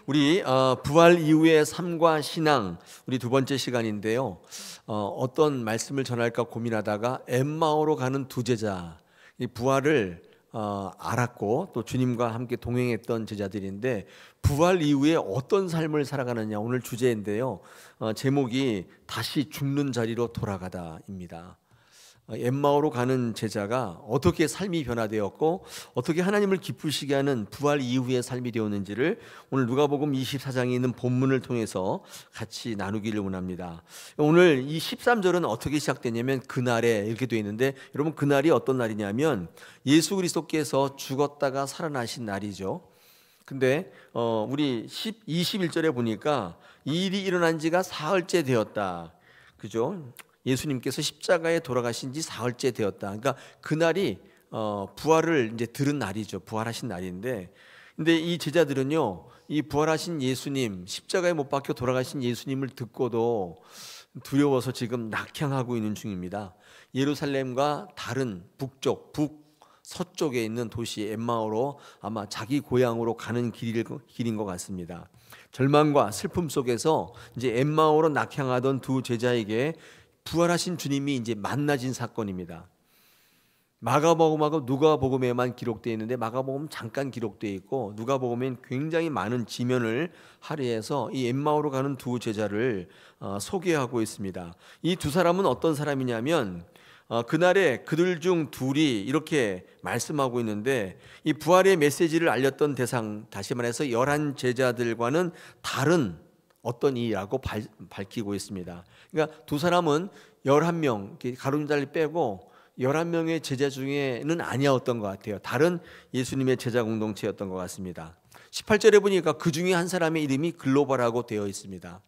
우리 부활 이후의 삶과 신앙 우리 두 번째 시간인데요. 어떤 말씀을 전할까 고민하다가 엠마오로 가는 두 제자, 이 부활을 알았고 또 주님과 함께 동행했던 제자들인데 부활 이후에 어떤 삶을 살아가느냐 오늘 주제인데요. 제목이 다시 죽는 자리로 돌아가다입니다. 엠마오로 가는 제자가 어떻게 삶이 변화되었고 어떻게 하나님을 기쁘시게 하는 부활 이후의 삶이 되었는지를 오늘 누가복음 24장에 있는 본문을 통해서 같이 나누기를 원합니다. 오늘 이 13절은 어떻게 시작되냐면 그날에 이렇게 되어 있는데, 여러분 그날이 어떤 날이냐면 예수 그리스도께서 죽었다가 살아나신 날이죠. 근데 우리 21절에 보니까 이 일이 일어난 지가 사흘째 되었다. 그죠? 예수님께서 십자가에 돌아가신 지 사흘째 되었다. 그러니까 그날이 부활을 이제 들은 날이죠. 부활하신 날인데, 근데 이 제자들은요, 이 부활하신 예수님, 십자가에 못 박혀 돌아가신 예수님을 듣고도 두려워서 지금 낙향하고 있는 중입니다. 예루살렘과 다른 서쪽에 있는 도시 엠마오로 아마 자기 고향으로 가는 길인 것 같습니다. 절망과 슬픔 속에서 이제 엠마오로 낙향하던 두 제자에게 부활하신 주님이 이제 만나진 사건입니다. 마가복음하고 누가복음에만 기록되어 있는데 마가복음 잠깐 기록되어 있고 누가복음엔 굉장히 많은 지면을 할애해서 이 엠마오로 가는 두 제자를 소개하고 있습니다. 이 두 사람은 어떤 사람이냐면 그날에 그들 중 둘이 이렇게 말씀하고 있는데, 이 부활의 메시지를 알렸던 대상, 다시 말해서 11 제자들과는 다른 어떤 이라고 밝히고 있습니다. 그러니까 두 사람은 11명, 가룟자리 빼고 11명의 제자 중에는 아니었던 것 같아요. 다른 예수님의 제자 공동체였던 것 같습니다. 18절에 보니까 그 중에 한 사람의 이름이 글로바라고 되어 있습니다.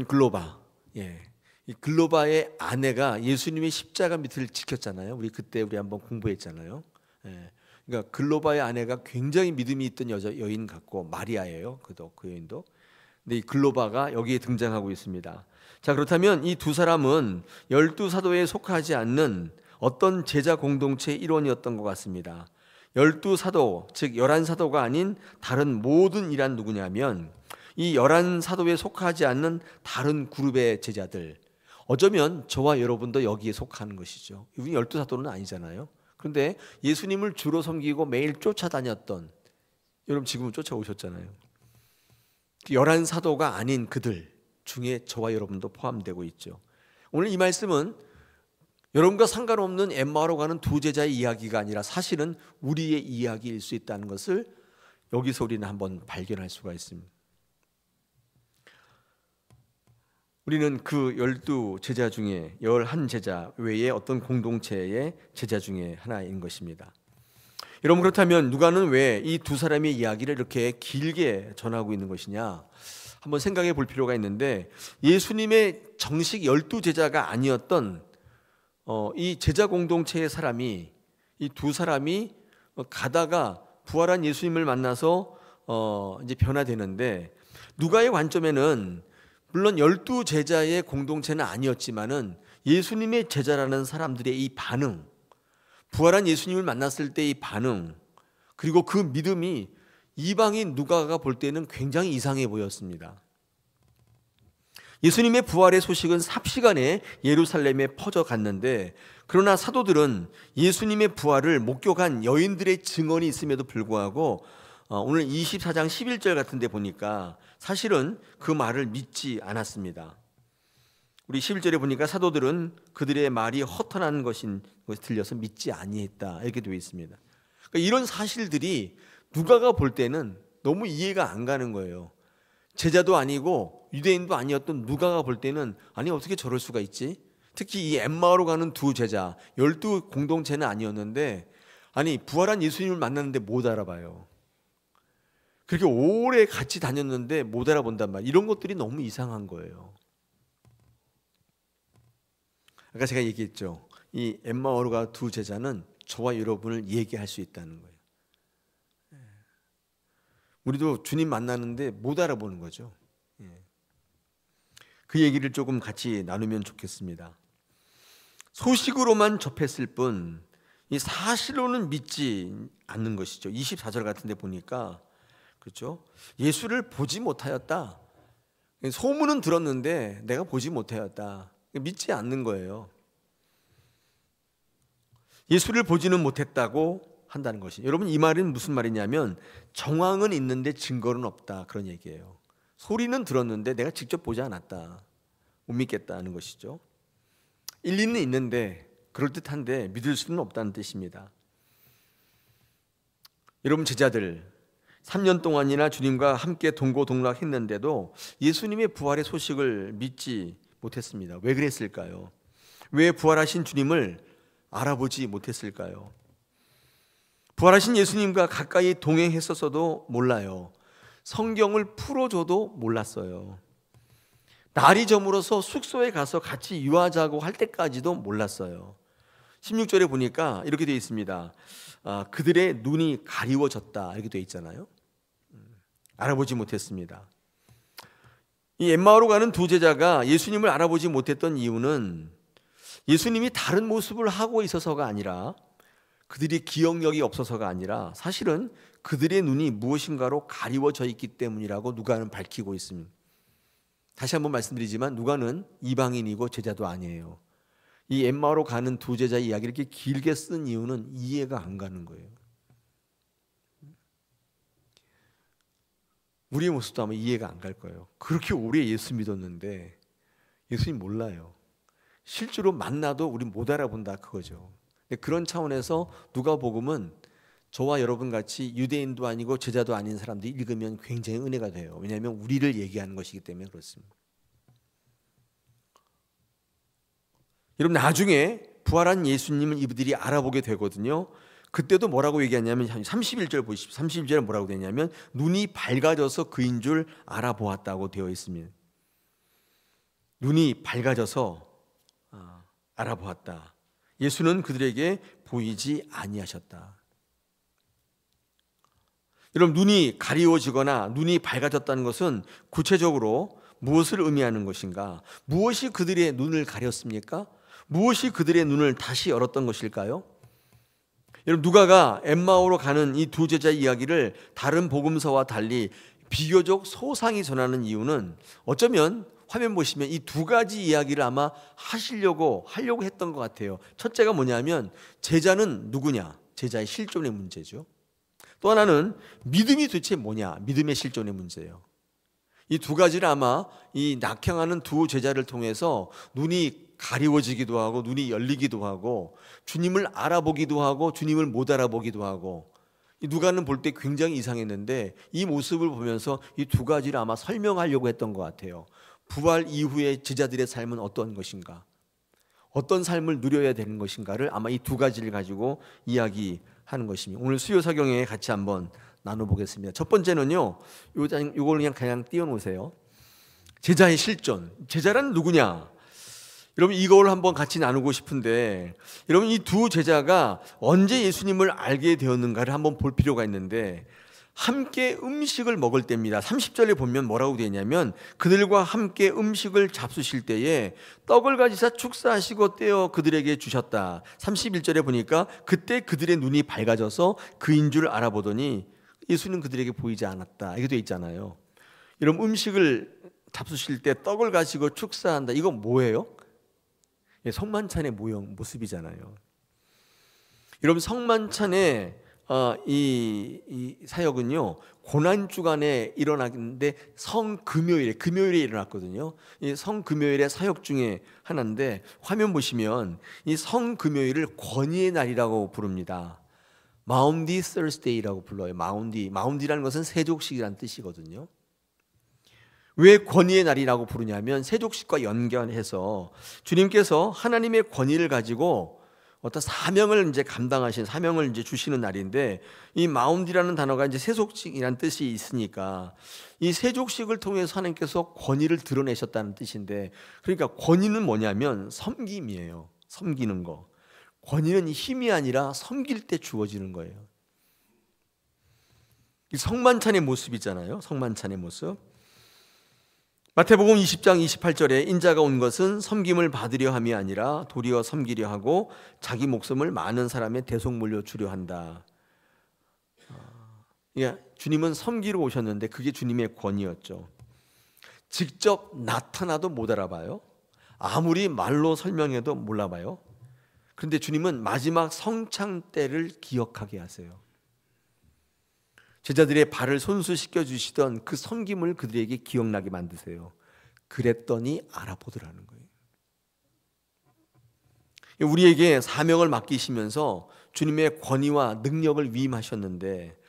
글로바. 예. 이 글로바의 아내가 예수님의 십자가 밑을 지켰잖아요. 우리 한번 공부했잖아요. 예. 그러니까 글로바의 아내가 굉장히 믿음이 있던 여인 같고, 마리아예요. 그 여인도. 근데 이 글로바가 여기에 등장하고 있습니다. 자, 그렇다면 이 두 사람은 12사도에 속하지 않는 어떤 제자 공동체의 일원이었던 것 같습니다. 12사도, 즉 11사도가 아닌 다른 모든 이란 누구냐면 이 11사도에 속하지 않는 다른 그룹의 제자들, 어쩌면 저와 여러분도 여기에 속하는 것이죠. 우리 12사도는 아니잖아요. 그런데 예수님을 주로 섬기고 매일 쫓아다녔던, 여러분 지금은 쫓아오셨잖아요. 11사도가 아닌 그들 중에 저와 여러분도 포함되고 있죠. 오늘 이 말씀은 여러분과 상관없는 엠마오로 가는 두 제자의 이야기가 아니라 사실은 우리의 이야기일 수 있다는 것을 여기서 우리는 한번 발견할 수가 있습니다. 우리는 그 12제자 중에 11제자 외에 어떤 공동체의 제자 중에 하나인 것입니다. 여러분, 그렇다면 누가는 왜 이 두 사람의 이야기를 이렇게 길게 전하고 있는 것이냐 한번 생각해 볼 필요가 있는데, 예수님의 정식 12제자가 아니었던 이 제자 공동체의 사람이, 이 두 사람이 가다가 부활한 예수님을 만나서 이제 변화되는데, 누가의 관점에는 물론 12제자의 공동체는 아니었지만은 예수님의 제자라는 사람들의 이 반응, 부활한 예수님을 만났을 때 이 반응, 그리고 그 믿음이 이방인 누가가 볼 때는 굉장히 이상해 보였습니다. 예수님의 부활의 소식은 삽시간에 예루살렘에 퍼져갔는데, 그러나 사도들은 예수님의 부활을 목격한 여인들의 증언이 있음에도 불구하고 오늘 24장 11절 같은 데 보니까 사실은 그 말을 믿지 않았습니다. 우리 11절에 보니까 사도들은 그들의 말이 허탄한 것이 들려서 믿지 아니했다, 이렇게 되어 있습니다. 그러니까 이런 사실들이 누가가 볼 때는 너무 이해가 안 가는 거예요. 제자도 아니고 유대인도 아니었던 누가가 볼 때는 아니 어떻게 저럴 수가 있지? 특히 이 엠마오로 가는 두 제자, 12 공동체는 아니었는데 아니 부활한 예수님을 만났는데 못 알아봐요. 그렇게 오래 같이 다녔는데 못 알아본단 말이에요. 이런 것들이 너무 이상한 거예요. 아까 제가 얘기했죠. 이 엠마오로 가 두 제자는 저와 여러분을 얘기할 수 있다는 거예요. 우리도 주님 만나는데 못 알아보는 거죠. 그 얘기를 조금 같이 나누면 좋겠습니다. 소식으로만 접했을 뿐 이 사실로는 믿지 않는 것이죠. 24절 같은 데 보니까 그렇죠? 예수를 보지 못하였다. 소문은 들었는데 내가 보지 못하였다. 믿지 않는 거예요. 예수를 보지는 못했다고 한다는 것이. 여러분, 이 말은 무슨 말이냐면 정황은 있는데 증거는 없다, 그런 얘기예요. 소리는 들었는데 내가 직접 보지 않았다, 못 믿겠다는 것이죠. 일리는 있는데 그럴듯한데 믿을 수는 없다는 뜻입니다. 여러분, 제자들 3년 동안이나 주님과 함께 동고동락했는데도 예수님의 부활의 소식을 믿지 못했습니다. 왜 그랬을까요? 왜 부활하신 주님을 알아보지 못했을까요? 부활하신 예수님과 가까이 동행했었어도 몰라요. 성경을 풀어줘도 몰랐어요. 날이 저물어서 숙소에 가서 같이 유하자고 할 때까지도 몰랐어요. 16절에 보니까 이렇게 되어 있습니다. 그들의 눈이 가리워졌다, 이렇게 되어 있잖아요. 알아보지 못했습니다. 이 엠마오로 가는 두 제자가 예수님을 알아보지 못했던 이유는 예수님이 다른 모습을 하고 있어서가 아니라, 그들이 기억력이 없어서가 아니라 사실은 그들의 눈이 무엇인가로 가리워져 있기 때문이라고 누가는 밝히고 있습니다. 다시 한번 말씀드리지만 누가는 이방인이고 제자도 아니에요. 이 엠마오로 가는 두 제자 이야기를 이렇게 길게 쓴 이유는 이해가 안 가는 거예요. 우리의 모습도 아마 이해가 안 갈 거예요. 그렇게 오래 예수 믿었는데 예수님 몰라요. 실제로 만나도 우리 못 알아본다, 그거죠. 그런 차원에서 누가복음은 저와 여러분 같이 유대인도 아니고 제자도 아닌 사람들이 읽으면 굉장히 은혜가 돼요. 왜냐하면 우리를 얘기하는 것이기 때문에 그렇습니다. 여러분, 나중에 부활한 예수님을 이들이 알아보게 되거든요. 그때도 뭐라고 얘기하냐면 31절 보십시오. 31절에 뭐라고 되냐면 눈이 밝아져서 그인 줄 알아보았다고 되어 있습니다. 눈이 밝아져서 알아보았다. 예수는 그들에게 보이지 아니하셨다. 여러분, 눈이 가리워지거나 눈이 밝아졌다는 것은 구체적으로 무엇을 의미하는 것인가? 무엇이 그들의 눈을 가렸습니까? 무엇이 그들의 눈을 다시 열었던 것일까요? 여러분, 누가가 엠마오로 가는 이 두 제자 이야기를 다른 복음서와 달리 비교적 소상히 전하는 이유는 어쩌면 화면 보시면 이 두 가지 이야기를 아마 하려고 했던 것 같아요. 첫째가 뭐냐면 제자는 누구냐? 제자의 실존의 문제죠. 또 하나는 믿음이 도대체 뭐냐? 믿음의 실존의 문제예요. 이 두 가지를 아마 이 낙향하는 두 제자를 통해서 눈이 가리워지기도 하고 눈이 열리기도 하고 주님을 알아보기도 하고 주님을 못 알아보기도 하고, 이 누가는 볼 때 굉장히 이상했는데 이 모습을 보면서 이 두 가지를 아마 설명하려고 했던 것 같아요. 부활 이후의 제자들의 삶은 어떤 것인가, 어떤 삶을 누려야 되는 것인가를 아마 이 두 가지를 가지고 이야기하는 것입니다. 오늘 수요사경에 같이 한번 나눠보겠습니다. 첫 번째는요, 요걸 그냥 띄워놓으세요. 제자의 실존. 제자란 누구냐? 여러분, 이걸 한번 같이 나누고 싶은데, 여러분, 이 두 제자가 언제 예수님을 알게 되었는가를 한번 볼 필요가 있는데, 함께 음식을 먹을 때입니다. 30절에 보면 뭐라고 되어 있냐면 그들과 함께 음식을 잡수실 때에 떡을 가지사 축사하시고 떼어 그들에게 주셨다. 31절에 보니까 그때 그들의 눈이 밝아져서 그인 줄 알아보더니 예수는 그들에게 보이지 않았다, 이게 되어 있잖아요. 여러분, 음식을 잡수실 때 떡을 가지고 축사한다, 이건 뭐예요? 성만찬의 모습이잖아요. 여러분, 성만찬의 이 사역은요, 고난주간에 일어나는데 금요일에 일어났거든요. 이 성금요일의 사역 중에 하나인데, 화면 보시면 이 성금요일을 권위의 날이라고 부릅니다. 마운디 Thursday라고 불러요. 마운디라는 것은 세족식이라는 뜻이거든요. 왜 권위의 날이라고 부르냐면 세족식과 연결해서 주님께서 하나님의 권위를 가지고 어떤 사명을 이제 감당하신, 사명을 이제 주시는 날인데, 이 마운디라는 단어가 이제 세족식이라는 뜻이 있으니까 이 세족식을 통해서 하나님께서 권위를 드러내셨다는 뜻인데, 그러니까 권위는 뭐냐면 섬김이에요. 섬기는 거. 권위는 힘이 아니라 섬길 때 주어지는 거예요. 이 성만찬의 모습이잖아요. 성만찬의 모습. 마태복음 20장 28절에 인자가 온 것은 섬김을 받으려 함이 아니라 도리어 섬기려 하고 자기 목숨을 많은 사람의 대속물로 주려 한다. 주님은 섬기러 오셨는데 그게 주님의 권위였죠. 직접 나타나도 못 알아봐요. 아무리 말로 설명해도 몰라봐요. 그런데 주님은 마지막 성찬 때를 기억하게 하세요. 제자들의 발을 손수시켜 주시던 그 섬김을 그들에게 기억나게 만드세요. 그랬더니 알아보더라는 거예요. 우리에게 사명을 맡기시면서 주님의 권위와 능력을 위임하셨는데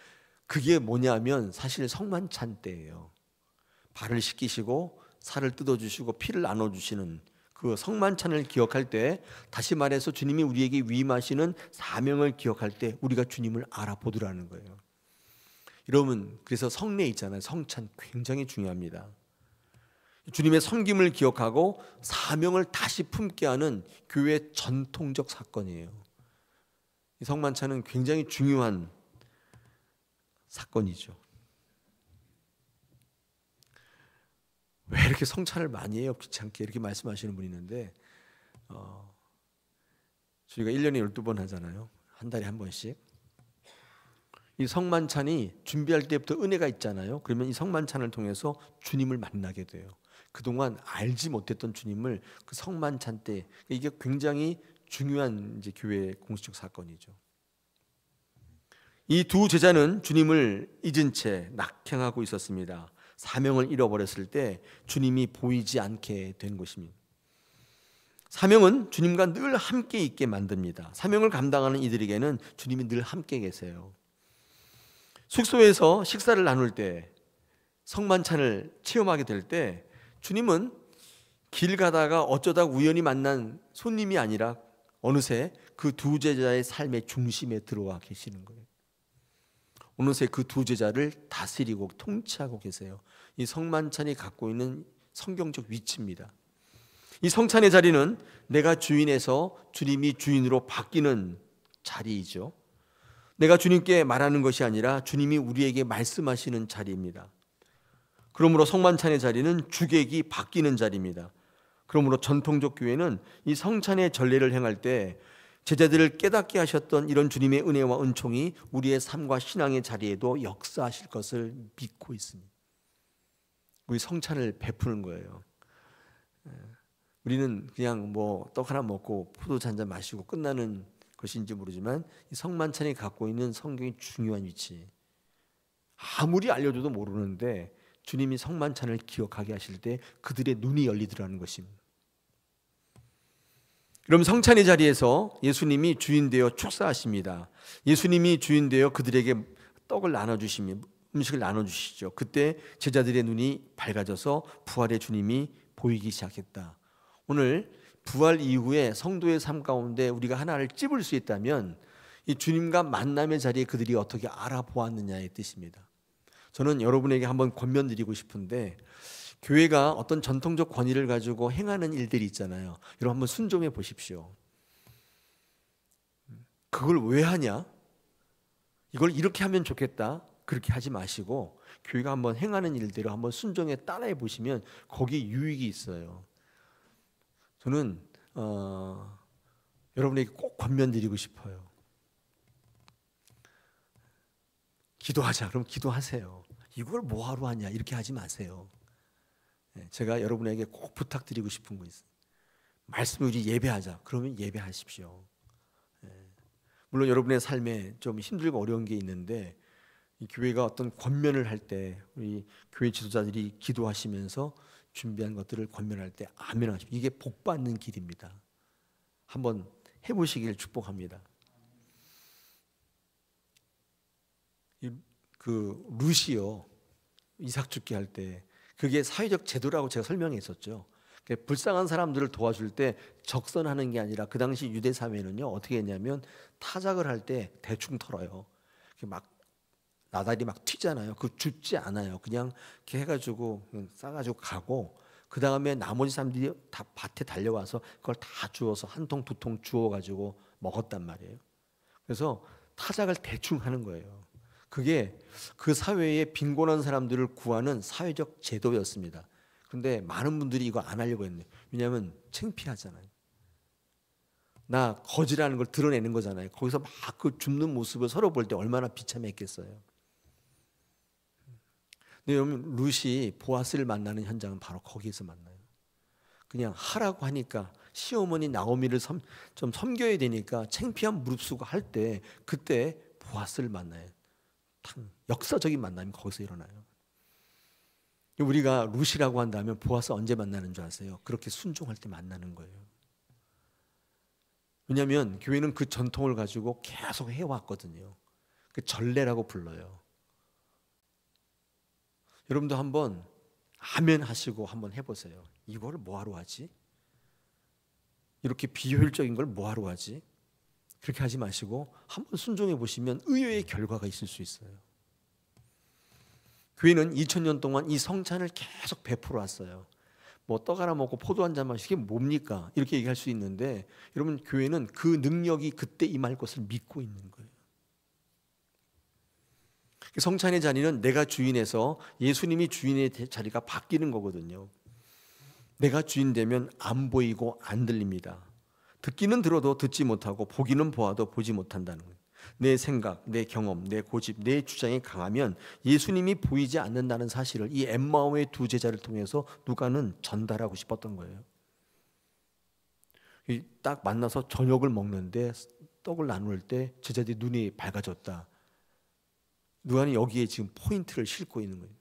그게 뭐냐면 사실 성만찬 때예요. 발을 씻기시고 살을 뜯어주시고 피를 나눠주시는 그 성만찬을 기억할 때, 다시 말해서 주님이 우리에게 위임하시는 사명을 기억할 때 우리가 주님을 알아보더라는 거예요. 여러분, 그래서 성례 있잖아요. 성찬 굉장히 중요합니다. 주님의 섬김을 기억하고 사명을 다시 품게 하는 교회의 전통적 사건이에요. 이 성만찬은 굉장히 중요한 사건이죠. 왜 이렇게 성찬을 많이 해요? 귀찮게 이렇게 말씀하시는 분이 있는데 저희가 1년에 12번 하잖아요. 한 달에 한 번씩. 이 성만찬이 준비할 때부터 은혜가 있잖아요. 그러면 이 성만찬을 통해서 주님을 만나게 돼요. 그동안 알지 못했던 주님을 그 성만찬 때, 이게 굉장히 중요한 이제 교회의 공식적 사건이죠. 이 두 제자는 주님을 잊은 채 낙향하고 있었습니다. 사명을 잃어버렸을 때 주님이 보이지 않게 된 것입니다. 사명은 주님과 늘 함께 있게 만듭니다. 사명을 감당하는 이들에게는 주님이 늘 함께 계세요. 숙소에서 식사를 나눌 때, 성만찬을 체험하게 될 때 주님은 길 가다가 어쩌다 우연히 만난 손님이 아니라 어느새 그 두 제자의 삶의 중심에 들어와 계시는 거예요. 어느새 그 두 제자를 다스리고 통치하고 계세요. 이 성만찬이 갖고 있는 성경적 위치입니다. 이 성찬의 자리는 내가 주인에서 주님이 주인으로 바뀌는 자리이죠. 내가 주님께 말하는 것이 아니라 주님이 우리에게 말씀하시는 자리입니다. 그러므로 성만찬의 자리는 주객이 바뀌는 자리입니다. 그러므로 전통적 교회는 이 성찬의 전례를 행할 때 제자들을 깨닫게 하셨던 이런 주님의 은혜와 은총이 우리의 삶과 신앙의 자리에도 역사하실 것을 믿고 있습니다. 우리 성찬을 베푸는 거예요. 우리는 그냥 뭐 떡 하나 먹고 포도주 한 잔 마시고 끝나는 것인지 모르지만 이 성만찬이 갖고 있는 성경의 중요한 위치, 아무리 알려줘도 모르는데 주님이 성만찬을 기억하게 하실 때 그들의 눈이 열리더라는 것입니다. 그럼 성찬의 자리에서 예수님이 주인 되어 축사하십니다. 예수님이 주인 되어 그들에게 떡을 나눠주시며 음식을 나눠주시죠. 그때 제자들의 눈이 밝아져서 부활의 주님이 보이기 시작했다. 오늘 부활 이후에 성도의 삶 가운데 우리가 하나를 찝을 수 있다면 이 주님과 만남의 자리에 그들이 어떻게 알아보았느냐의 뜻입니다. 저는 여러분에게 한번 권면드리고 싶은데, 교회가 어떤 전통적 권위를 가지고 행하는 일들이 있잖아요. 여러분 한번 순종해 보십시오. 그걸 왜 하냐? 이걸 이렇게 하면 좋겠다. 그렇게 하지 마시고 교회가 한번 행하는 일대로 한번 순종해 따라해 보시면 거기 유익이 있어요. 저는 여러분에게 꼭 권면드리고 싶어요. 기도하자. 그럼 기도하세요. 이걸 뭐하러 하냐 이렇게 하지 마세요. 제가 여러분에게 꼭 부탁드리고 싶은 거 있어요. 말씀을 우리 예배하자. 그러면 예배하십시오. 물론 여러분의 삶에 좀 힘들고 어려운 게 있는데 이 교회가 어떤 권면을 할 때 우리 교회 지도자들이 기도하시면서 준비한 것들을 권면할 때 아멘 하십시오. 이게 복받는 길입니다. 한번 해보시길 축복합니다. 그 루시오 이삭 죽게 할 때 그게 사회적 제도라고 제가 설명했었죠. 불쌍한 사람들을 도와줄 때 적선하는 게 아니라 그 당시 유대 사회는요 어떻게 했냐면 타작을 할 때 대충 털어요. 막 나달이 막 튀잖아요. 그 줍지 않아요. 그냥 이렇게 해가지고 싸가지고 가고 그 다음에 나머지 사람들이 다 밭에 달려와서 그걸 다 주워서 한 통 두 통 주워가지고 먹었단 말이에요. 그래서 타작을 대충 하는 거예요. 그게 그 사회의 빈곤한 사람들을 구하는 사회적 제도였습니다. 그런데 많은 분들이 이거 안 하려고 했네요. 왜냐하면 창피하잖아요. 나 거지라는 걸 드러내는 거잖아요. 거기서 막 그 줍는 모습을 서로 볼 때 얼마나 비참했겠어요. 근데 여러분, 룻이 보아스를 만나는 현장은 바로 거기에서 만나요. 그냥 하라고 하니까 시어머니 나오미를 좀 섬겨야 되니까 창피한 무릅쓰고 할 때 그때 보아스를 만나요. 역사적인 만남이 거기서 일어나요. 우리가 룻이라고 한다면 보아스 언제 만나는 줄 아세요? 그렇게 순종할 때 만나는 거예요. 왜냐하면 교회는 그 전통을 가지고 계속 해왔거든요. 그 전례라고 불러요. 여러분도 한번 아멘 하시고 한번 해보세요. 이거를 뭐하러 하지? 이렇게 비효율적인 걸 뭐하러 하지? 그렇게 하지 마시고 한번 순종해 보시면 의외의 결과가 있을 수 있어요. 교회는 2000년 동안 이 성찬을 계속 베풀어 왔어요. 뭐 떡 하나 먹고 포도 한 잔 마시게 뭡니까? 이렇게 얘기할 수 있는데 여러분, 교회는 그 능력이 그때 임할 것을 믿고 있는 거예요. 성찬의 자리는 내가 주인에서 예수님이 주인의 자리가 바뀌는 거거든요. 내가 주인 되면 안 보이고 안 들립니다. 듣기는 들어도 듣지 못하고 보기는 보아도 보지 못한다는 거예요. 내 생각, 내 경험, 내 고집, 내 주장이 강하면 예수님이 보이지 않는다는 사실을 이 엠마오의 두 제자를 통해서 누가는 전달하고 싶었던 거예요. 딱 만나서 저녁을 먹는데 떡을 나눌 때 제자들이 눈이 밝아졌다. 누가는 여기에 지금 포인트를 싣고 있는 거예요.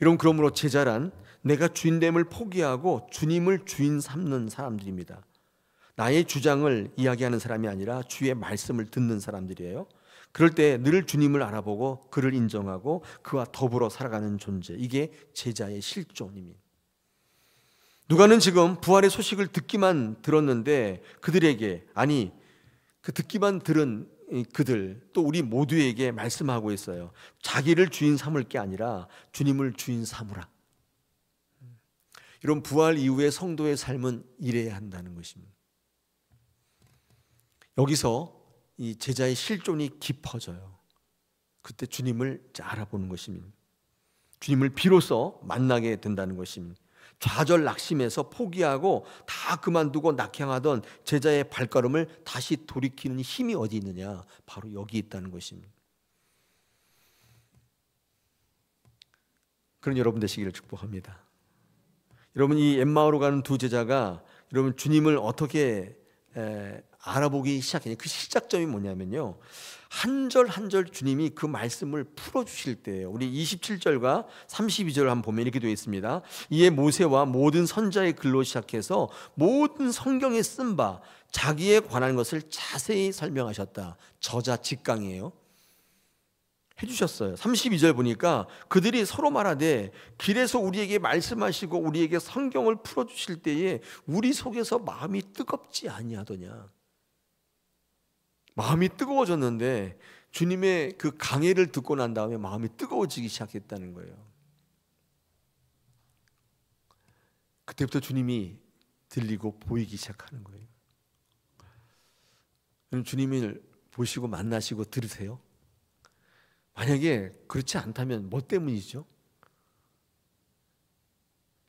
여러분, 그러므로 제자란 내가 주인됨을 포기하고 주님을 주인 삼는 사람들입니다. 나의 주장을 이야기하는 사람이 아니라 주의 말씀을 듣는 사람들이에요. 그럴 때 늘 주님을 알아보고 그를 인정하고 그와 더불어 살아가는 존재, 이게 제자의 실존입니다. 누가는 지금 부활의 소식을 듣기만 들었는데 그들에게, 아니 그 듣기만 들은 그들 또 우리 모두에게 말씀하고 있어요. 자기를 주인 삼을 게 아니라 주님을 주인 삼으라. 이런 부활 이후의 성도의 삶은 이래야 한다는 것입니다. 여기서 이 제자의 실존이 깊어져요. 그때 주님을 알아보는 것입니다. 주님을 비로소 만나게 된다는 것입니다. 좌절 낙심해서 포기하고 다 그만두고 낙향하던 제자의 발걸음을 다시 돌이키는 힘이 어디 있느냐? 바로 여기 있다는 것입니다. 그런 여러분 되시기를 축복합니다. 여러분, 이 엠마오로 가는 두 제자가 여러분 주님을 어떻게 알아보기 시작했냐? 그 시작점이 뭐냐면요, 한 절 한 절 주님이 그 말씀을 풀어주실 때예요. 우리 27절과 32절 한번 보면 이렇게 되어 있습니다. 이에 모세와 모든 선자의 글로 시작해서 모든 성경에 쓴 바 자기에 관한 것을 자세히 설명하셨다. 저자 직강이에요. 해주셨어요. 32절 보니까 그들이 서로 말하되 길에서 우리에게 말씀하시고 우리에게 성경을 풀어주실 때에 우리 속에서 마음이 뜨겁지 아니하더냐. 마음이 뜨거워졌는데 주님의 그 강해를 듣고 난 다음에 마음이 뜨거워지기 시작했다는 거예요. 그때부터 주님이 들리고 보이기 시작하는 거예요. 주님을 보시고 만나시고 들으세요? 만약에 그렇지 않다면 뭐 때문이죠?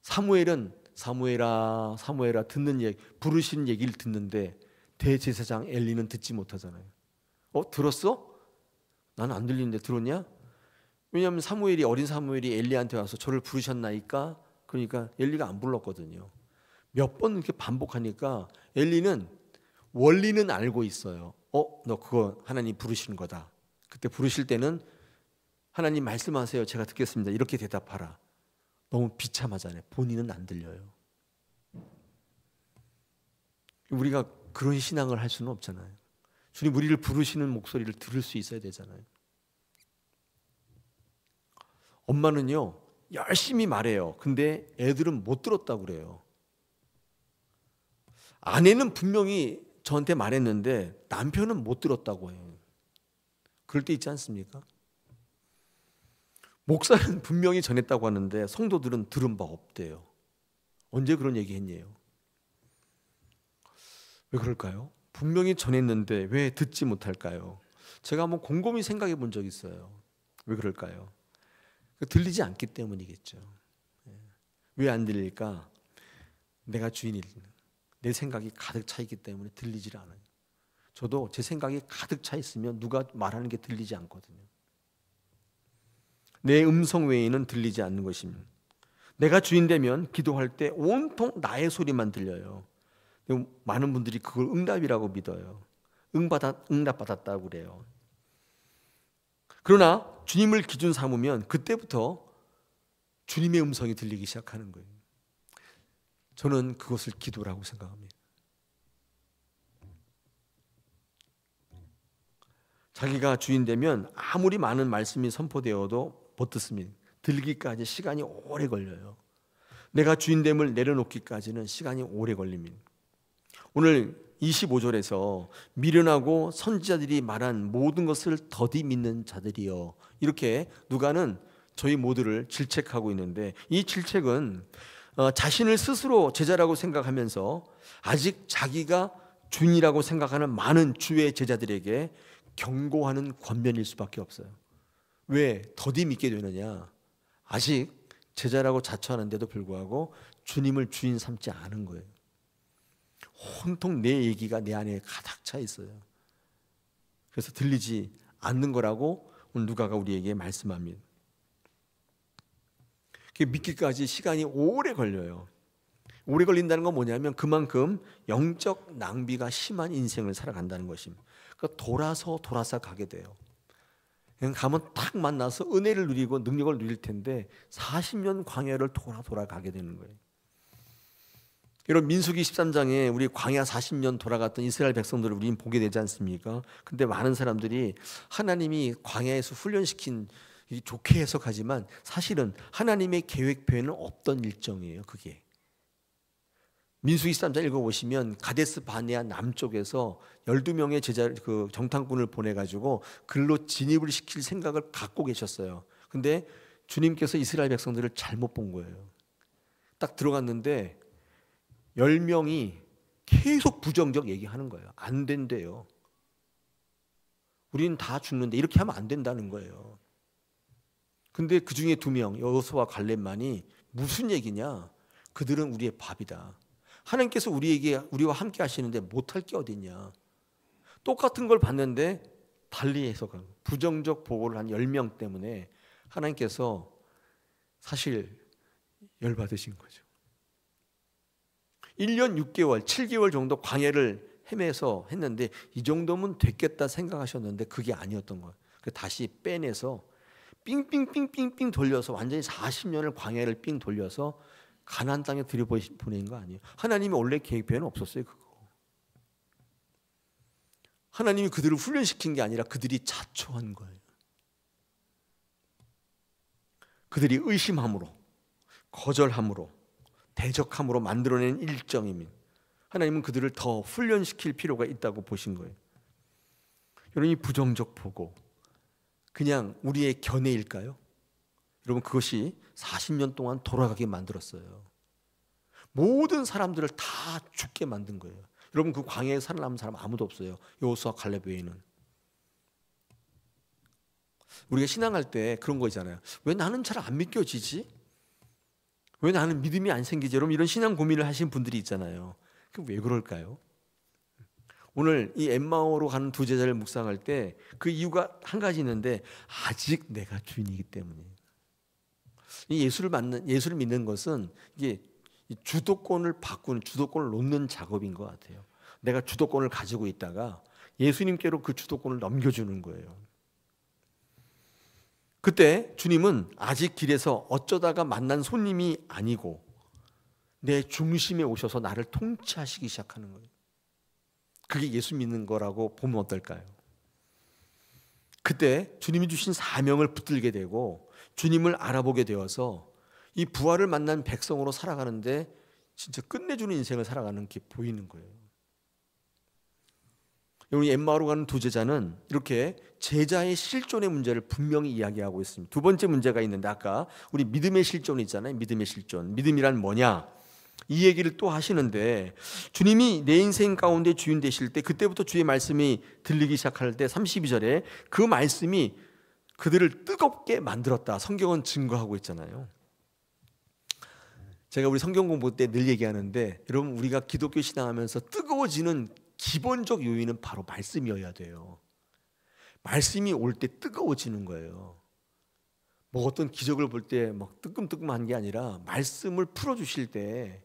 사무엘은 사무엘아 사무엘아 듣는 얘기, 부르시는 얘기를 듣는데 대제사장 엘리는 듣지 못하잖아요. 들었어? 나는 안 들리는데 들었냐? 왜냐하면 어린 사무엘이 엘리한테 와서 저를 부르셨나이까? 그러니까 엘리가 안 불렀거든요. 몇 번 이렇게 반복하니까 엘리는 원리는 알고 있어요. 너 그거 하나님 부르시는 거다. 그때 부르실 때는 하나님 말씀하세요. 제가 듣겠습니다. 이렇게 대답하라. 너무 비참하잖아요. 본인은 안 들려요. 우리가 그런 신앙을 할 수는 없잖아요. 주님 우리를 부르시는 목소리를 들을 수 있어야 되잖아요. 엄마는요 열심히 말해요. 근데 애들은 못 들었다고 그래요. 아내는 분명히 저한테 말했는데 남편은 못 들었다고 해요. 그럴 때 있지 않습니까? 목사는 분명히 전했다고 하는데 성도들은 들은 바 없대요. 언제 그런 얘기 했냐요? 왜 그럴까요? 분명히 전했는데 왜 듣지 못할까요? 제가 한번 곰곰이 생각해 본 적이 있어요. 왜 그럴까요? 들리지 않기 때문이겠죠. 왜 안 들릴까? 내가 주인이 내 생각이 가득 차 있기 때문에 들리질 않아요. 저도 제 생각이 가득 차 있으면 누가 말하는 게 들리지 않거든요. 내 음성 외에는 들리지 않는 것입니다. 내가 주인 되면 기도할 때 온통 나의 소리만 들려요. 많은 분들이 그걸 응답이라고 믿어요. 응답받았다고 그래요. 그러나 주님을 기준 삼으면 그때부터 주님의 음성이 들리기 시작하는 거예요. 저는 그것을 기도라고 생각합니다. 자기가 주인 되면 아무리 많은 말씀이 선포되어도 못 듣습니다. 들기까지 시간이 오래 걸려요. 내가 주인됨을 내려놓기까지는 시간이 오래 걸립니다. 오늘 25절에서 미련하고 선지자들이 말한 모든 것을 더디 믿는 자들이여, 이렇게 누가는 저희 모두를 질책하고 있는데, 이 질책은 자신을 스스로 제자라고 생각하면서 아직 자기가 주인이라고 생각하는 많은 주의 제자들에게 경고하는 권면일 수밖에 없어요. 왜 더디 믿게 되느냐? 아직 제자라고 자처하는데도 불구하고 주님을 주인 삼지 않은 거예요. 온통 내 얘기가 내 안에 가득 차 있어요. 그래서 들리지 않는 거라고 오늘 누가가 우리에게 말씀합니다. 믿기까지 시간이 오래 걸려요. 오래 걸린다는 건 뭐냐면 그만큼 영적 낭비가 심한 인생을 살아간다는 것입니다. 그러니까 돌아서 가게 돼요. 그냥 가면 딱 만나서 은혜를 누리고 능력을 누릴 텐데 40년 광야를 돌아가게 되는 거예요. 여러분, 민수기 13장에 우리 광야 40년 돌아갔던 이스라엘 백성들을 우리는 보게 되지 않습니까? 근데 많은 사람들이 하나님이 광야에서 훈련시킨, 좋게 해석하지만 사실은 하나님의 계획표에는 없던 일정이에요. 그게 민수기 13장 읽어보시면 가데스 바네아 남쪽에서 12명의 제자 정탐꾼을 보내가지고 글로 진입을 시킬 생각을 갖고 계셨어요. 근데 주님께서 이스라엘 백성들을 잘못 본 거예요. 딱 들어갔는데 10명이 계속 부정적 얘기하는 거예요. 안 된대요. 우리는 다 죽는데 이렇게 하면 안 된다는 거예요. 근데 그 중에 2명 여호수아와 갈렙만이 무슨 얘기냐? 그들은 우리의 밥이다. 하나님께서 우리와 함께 하시는데 못할 게 어딨냐? 똑같은 걸 봤는데 달리 해석한, 부정적 보고를 한 10명 때문에 하나님께서 사실 열받으신 거죠. 1년 6개월, 7개월 정도 광야를 헤매서 했는데 이 정도면 됐겠다 생각하셨는데 그게 아니었던 거예요. 다시 빼내서 삥삥삥삥삥 돌려서 완전히 40년을 광야를 삥 돌려서 가나안 땅에 들여보낸 거 아니에요. 하나님이 원래 계획표에는 없었어요. 그거. 하나님이 그들을 훈련시킨 게 아니라 그들이 자초한 거예요. 그들이 의심함으로, 거절함으로, 대적함으로 만들어낸 일정입니다. 하나님은 그들을 더 훈련시킬 필요가 있다고 보신 거예요. 여러분, 이 부정적 보고 그냥 우리의 견해일까요? 여러분, 그것이 40년 동안 돌아가게 만들었어요. 모든 사람들을 다 죽게 만든 거예요. 여러분, 그 광야에 살아남은 사람 아무도 없어요. 여호수아 갈렙 외에는. 우리가 신앙할 때 그런 거 있잖아요. 왜 나는 잘 안 믿겨지지? 왜 나는 믿음이 안 생기지? 여러분, 이런 신앙 고민을 하신 분들이 있잖아요. 왜 그럴까요? 오늘 이 엠마오로 가는 2 제자를 묵상할 때 그 이유가 한 가지 있는데 아직 내가 주인이기 때문이에요. 이 예수를 믿는 것은 이게 주도권을 바꾸는, 주도권을 놓는 작업인 것 같아요. 내가 주도권을 가지고 있다가 예수님께로 그 주도권을 넘겨주는 거예요. 그때 주님은 아직 길에서 어쩌다가 만난 손님이 아니고 내 중심에 오셔서 나를 통치하시기 시작하는 거예요. 그게 예수 믿는 거라고 보면 어떨까요? 그때 주님이 주신 사명을 붙들게 되고 주님을 알아보게 되어서 이 부활을 만난 백성으로 살아가는데 진짜 끝내주는 인생을 살아가는 게 보이는 거예요. 여러분, 엠마오로 가는 2 제자는 이렇게 제자의 실존의 문제를 분명히 이야기하고 있습니다. 2번째 문제가 있는데 아까 우리 믿음의 실존 있잖아요. 믿음의 실존. 믿음이란 뭐냐? 이 얘기를 또 하시는데 주님이 내 인생 가운데 주인 되실 때 그때부터 주의 말씀이 들리기 시작할 때 32절에 그 말씀이 그들을 뜨겁게 만들었다. 성경은 증거하고 있잖아요. 제가 우리 성경 공부 때 늘 얘기하는데 여러분, 우리가 기독교 신앙하면서 뜨거워지는 기본적 요인은 바로 말씀이어야 돼요. 말씀이 올 때 뜨거워지는 거예요. 뭐 어떤 기적을 볼 때 막 뜨끔뜨끔한 게 아니라 말씀을 풀어주실 때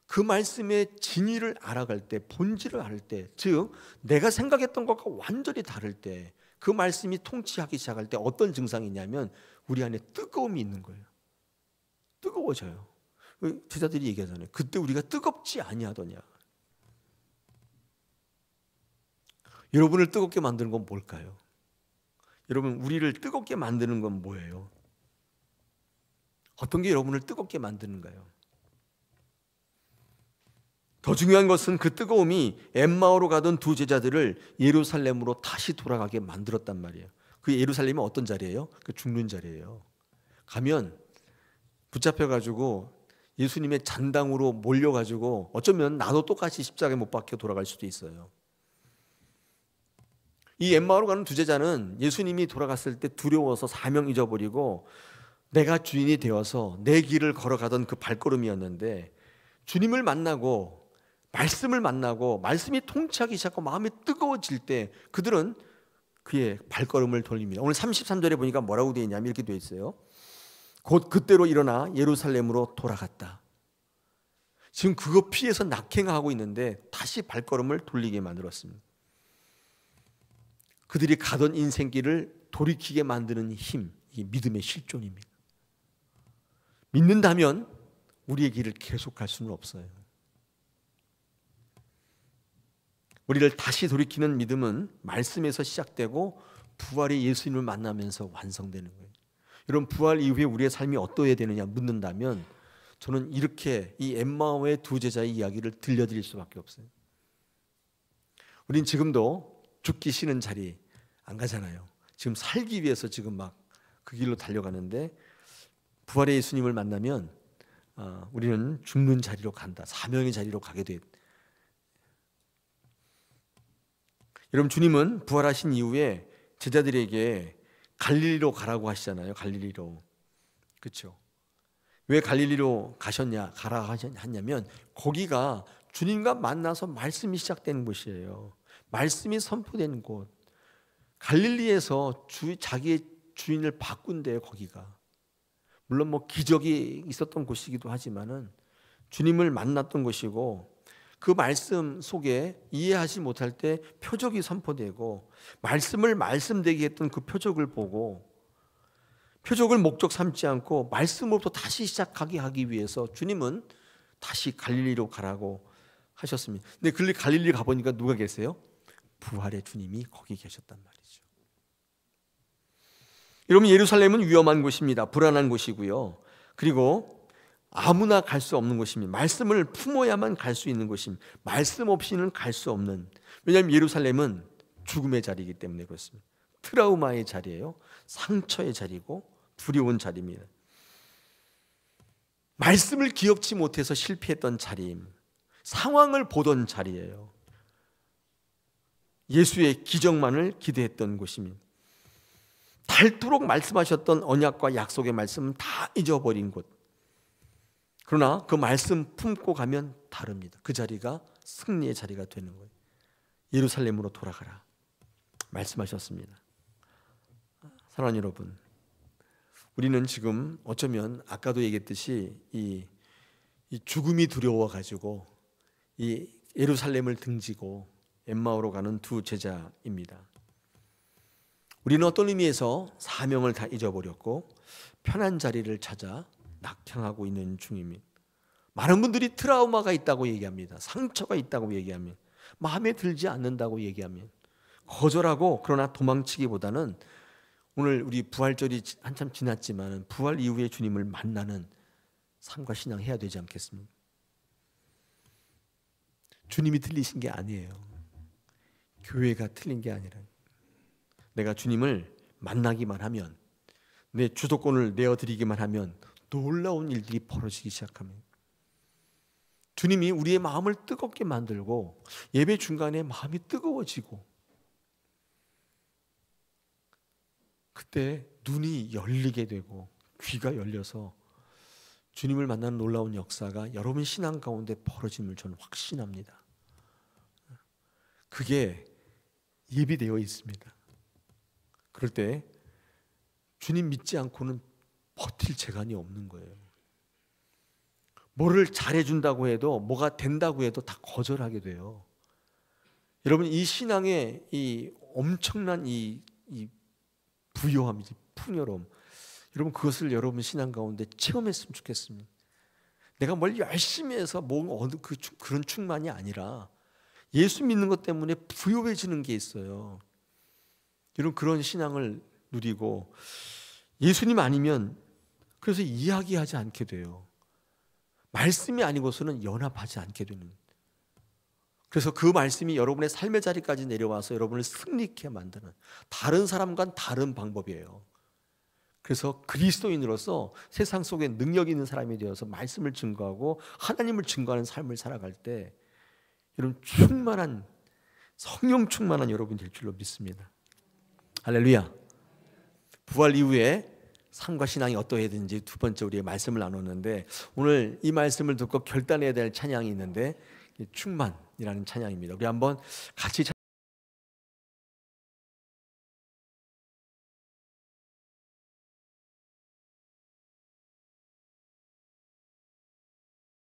그 말씀의 진위를 알아갈 때, 본질을 알 때, 즉 내가 생각했던 것과 완전히 다를 때, 그 말씀이 통치하기 시작할 때 어떤 증상이 있냐면 우리 안에 뜨거움이 있는 거예요. 뜨거워져요. 제자들이 얘기하잖아요. 그때 우리가 뜨겁지 아니하더냐. 여러분을 뜨겁게 만드는 건 뭘까요? 여러분, 우리를 뜨겁게 만드는 건 뭐예요? 어떤 게 여러분을 뜨겁게 만드는가요? 더 중요한 것은 그 뜨거움이 엠마오로 가던 두 제자들을 예루살렘으로 다시 돌아가게 만들었단 말이에요. 그 예루살렘이 어떤 자리예요? 그 죽는 자리예요. 가면 붙잡혀가지고 예수님의 잔당으로 몰려가지고 어쩌면 나도 똑같이 십자가에 못 박혀 돌아갈 수도 있어요. 이 엠마오로 가는 두 제자는 예수님이 돌아갔을 때 두려워서 사명 잊어버리고 내가 주인이 되어서 내 길을 걸어가던 그 발걸음이었는데, 주님을 만나고 말씀을 만나고 말씀이 통치하기 시작하고 마음이 뜨거워질 때 그들은 그의 발걸음을 돌립니다. 오늘 33절에 보니까 뭐라고 되어 있냐면 이렇게 되어 있어요. 곧 그때로 일어나 예루살렘으로 돌아갔다. 지금 그거 피해서 낙행하고 있는데 다시 발걸음을 돌리게 만들었습니다. 그들이 가던 인생길을 돌이키게 만드는 힘, 이 믿음의 실존입니다. 믿는다면 우리의 길을 계속할 수는 없어요. 우리를 다시 돌이키는 믿음은 말씀에서 시작되고 부활의 예수님을 만나면서 완성되는 거예요. 여러분, 부활 이후에 우리의 삶이 어떠해야 되느냐 묻는다면 저는 이렇게 이 엠마오의 두 제자의 이야기를 들려드릴 수밖에 없어요. 우린 지금도 죽기 싫은 자리 안 가잖아요. 지금 살기 위해서 지금 막 그 길로 달려가는데 부활의 예수님을 만나면 우리는 죽는 자리로 간다. 사명의 자리로 가게 돼. 여러분, 주님은 부활하신 이후에 제자들에게 갈릴리로 가라고 하시잖아요. 갈릴리로. 그렇죠? 왜 갈릴리로 가라 하냐면 거기가 주님과 만나서 말씀이 시작되는 곳이에요. 말씀이 선포되는 곳. 갈릴리에서 자기의 주인을 바꾼대요. 거기가. 물론 뭐 기적이 있었던 곳이기도 하지만은 주님을 만났던 곳이고, 그 말씀 속에 이해하지 못할 때 표적이 선포되고, 말씀을 말씀되게 했던 그 표적을 보고 표적을 목적 삼지 않고 말씀으로부터 다시 시작하게 하기 위해서 주님은 다시 갈릴리로 가라고 하셨습니다. 근데 갈릴리 가보니까 누가 계세요? 부활의 주님이 거기 계셨단 말이죠. 여러분, 예루살렘은 위험한 곳입니다. 불안한 곳이고요. 그리고 아무나 갈 수 없는 곳입니다. 말씀을 품어야만 갈 수 있는 곳입니다. 말씀 없이는 갈 수 없는. 왜냐하면 예루살렘은 죽음의 자리이기 때문에 그렇습니다. 트라우마의 자리예요. 상처의 자리고 두려운 자리입니다. 말씀을 기억지 못해서 실패했던 자리입니다. 상황을 보던 자리예요. 예수의 기적만을 기대했던 곳입니다. 닳도록 말씀하셨던 언약과 약속의 말씀은 다 잊어버린 곳. 그러나 그 말씀 품고 가면 다릅니다. 그 자리가 승리의 자리가 되는 거예요. 예루살렘으로 돌아가라 말씀하셨습니다. 사랑하는 여러분, 우리는 지금 어쩌면 아까도 얘기했듯이 이 죽음이 두려워가지고 이 예루살렘을 등지고 엠마오로 가는 두 제자입니다. 우리는 어떤 의미에서 사명을 다 잊어버렸고 편한 자리를 찾아 낙향하고 있는 중입니다. 많은 분들이 트라우마가 있다고 얘기합니다. 상처가 있다고 얘기하면, 마음에 들지 않는다고 얘기하면 거절하고, 그러나 도망치기보다는 오늘 우리 부활절이 한참 지났지만 부활 이후에 주님을 만나는 삶과 신앙 해야 되지 않겠습니까? 주님이 틀리신 게 아니에요. 교회가 틀린 게 아니라, 내가 주님을 만나기만 하면, 내 주도권을 내어드리기만 하면 놀라운 일들이 벌어지기 시작합니다. 주님이 우리의 마음을 뜨겁게 만들고 예배 중간에 마음이 뜨거워지고, 그때 눈이 열리게 되고 귀가 열려서 주님을 만나는 놀라운 역사가 여러분 신앙 가운데 벌어짐을 저는 확신합니다. 그게 예비되어 있습니다. 그럴 때 주님 믿지 않고는 버틸 재간이 없는 거예요. 뭐를 잘해준다고 해도, 뭐가 된다고 해도 다 거절하게 돼요. 여러분, 이 신앙의 이 엄청난 이 부요함, 풍요로움, 여러분 그것을 여러분 신앙 가운데 체험했으면 좋겠습니다. 내가 뭘 열심히 해서 그런 충만이 아니라 예수 믿는 것 때문에 부요해지는 게 있어요. 여러분 그런 신앙을 누리고, 예수님 아니면 그래서 이야기하지 않게 돼요. 말씀이 아니고서는 연합하지 않게 되는. 그래서 그 말씀이 여러분의 삶의 자리까지 내려와서 여러분을 승리케 만드는, 다른 사람과는 다른 방법이에요. 그래서 그리스도인으로서 세상 속에 능력 있는 사람이 되어서 말씀을 증거하고 하나님을 증거하는 삶을 살아갈 때 여러분 충만한, 성령 충만한 여러분이 될 줄로 믿습니다. 할렐루야. 부활 이후에 삶과 신앙이 어떠해야 되는지 두 번째 우리의 말씀을 나눴는데, 오늘 이 말씀을 듣고 결단해야 될 찬양이 있는데 충만이라는 찬양입니다. 우리 한번 같이